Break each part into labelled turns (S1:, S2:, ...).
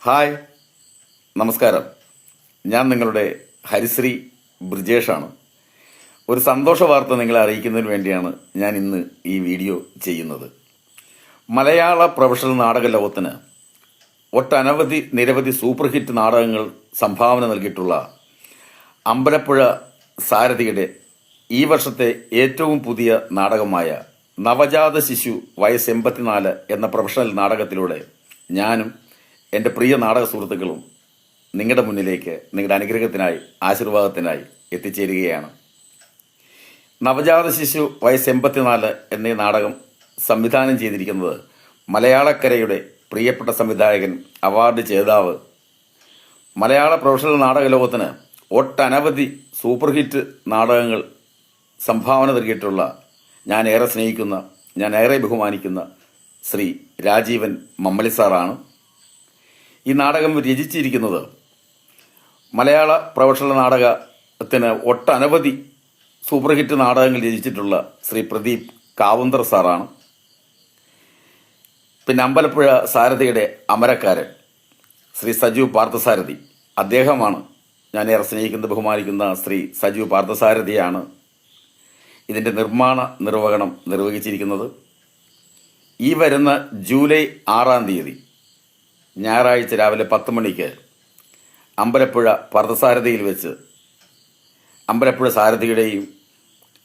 S1: Hi, നമസ്കാരം. ഞാൻ നിങ്ങളുടെ ഹരിശ്രീ ബ്രിജേഷാണ്. ഒരു സന്തോഷ വാർത്ത നിങ്ങളെ അറിയിക്കുന്നതിന് വേണ്ടിയാണ് ഞാൻ ഇന്ന് ഈ വീഡിയോ ചെയ്യുന്നത്. മലയാള പ്രൊഫഷണൽ നാടക ലോകത്തിന് നിരവധി സൂപ്പർ ഹിറ്റ് നാടകങ്ങൾ സംഭാവന നൽകിയിട്ടുള്ള അമ്പലപ്പുഴ സാരഥിയുടെ ഈ വർഷത്തെ ഏറ്റവും പുതിയ നാടകമായ നവജാത ശിശു വയസ്സ് 84 എന്ന പ്രൊഫഷണൽ നാടകത്തിലൂടെ ഞാനും എൻ്റെ പ്രിയ നാടക സുഹൃത്തുക്കളും നിങ്ങളുടെ മുന്നിലേക്ക് നിങ്ങളുടെ അനുഗ്രഹത്തിനായി ആശീർവാദത്തിനായി എത്തിച്ചേരുകയാണ്. നവജാത ശിശു വയസ്സ് 84 എന്നീ നാടകം സംവിധാനം ചെയ്തിരിക്കുന്നത് മലയാളക്കരയുടെ പ്രിയപ്പെട്ട സംവിധായകൻ, അവാർഡ് ജേതാവ്, മലയാള പ്രൊഫഷണൽ നാടക ലോകത്തിന് ഒട്ടനവധി സൂപ്പർ ഹിറ്റ് നാടകങ്ങൾ സംഭാവന നൽകിയിട്ടുള്ള, ഞാൻ ഏറെ സ്നേഹിക്കുന്ന, ഞാൻ ഏറെ ബഹുമാനിക്കുന്ന ശ്രീ രാജീവൻ മമ്മളി സാറാണ്. ഈ നാടകം രചിച്ചിരിക്കുന്നത് മലയാള പ്രൊഫഷണൽ നാടകത്തിന് ഒട്ടനവധി സൂപ്പർ ഹിറ്റ് നാടകങ്ങൾ രചിച്ചിട്ടുള്ള ശ്രീ പ്രദീപ് കാവുന്തർ സാറാണ്. പിന്നെ അമ്പലപ്പുഴ സാരഥിയുടെ അമരക്കാരൻ ശ്രീ സജു പാർത്ഥസാരഥി, അദ്ദേഹമാണ് ഞാൻ ഏറെ സ്നേഹിക്കുന്ന ബഹുമാനിക്കുന്ന ശ്രീ സജു പാർത്ഥസാരഥിയാണ് ഇതിൻ്റെ നിർവഹണം നിർവഹിച്ചിരിക്കുന്നത്. ഈ വരുന്ന ജൂലൈ 6-ാം തീയതി ഞായറാഴ്ച രാവിലെ 10 മണിക്ക് അമ്പലപ്പുഴ പാർത്ഥസാരഥിയിൽ വെച്ച് അമ്പലപ്പുഴ സാരഥിയുടെയും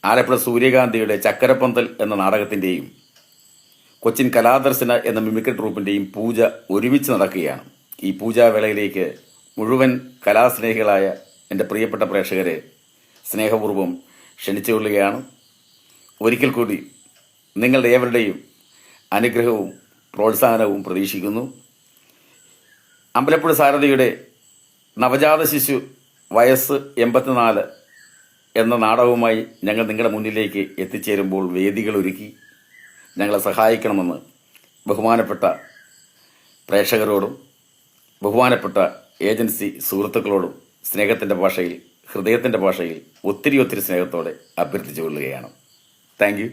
S1: ആലപ്പുഴ സൂര്യകാന്തിയുടെ ചക്കരപ്പന്തൽ എന്ന നാടകത്തിൻ്റെയും കൊച്ചിൻ കലാദർശന എന്ന മിമിക്രി ട്രൂപ്പിൻ്റെയും പൂജ ഒരുമിച്ച് നടക്കുകയാണ്. ഈ പൂജാവേളയിലേക്ക് മുഴുവൻ കലാസ്നേഹികളായ എൻ്റെ പ്രിയപ്പെട്ട പ്രേക്ഷകരെ സ്നേഹപൂർവ്വം ക്ഷണിച്ചുകൊള്ളുകയാണ്. ഒരിക്കൽ കൂടി നിങ്ങളുടെ ഏവരുടെയും അനുഗ്രഹവും പ്രോത്സാഹനവും പ്രതീക്ഷിക്കുന്നു. അമ്പലപ്പുഴ സാരഥിയുടെ നവജാത ശിശു വയസ്സ് 84 എന്ന നാടകവുമായി ഞങ്ങൾ നിങ്ങളുടെ മുന്നിലേക്ക് എത്തിച്ചേരുമ്പോൾ വേദികൾ ഒരുക്കി ഞങ്ങളെ സഹായിക്കണമെന്ന് ബഹുമാനപ്പെട്ട പ്രേക്ഷകരോടും ബഹുമാനപ്പെട്ട ഏജൻസി സുഹൃത്തുക്കളോടും സ്നേഹത്തിൻ്റെ ഭാഷയിൽ, ഹൃദയത്തിൻ്റെ ഭാഷയിൽ ഒത്തിരി സ്നേഹത്തോടെ അഭ്യർത്ഥിച്ചുകൊള്ളുകയാണ്. Thank you.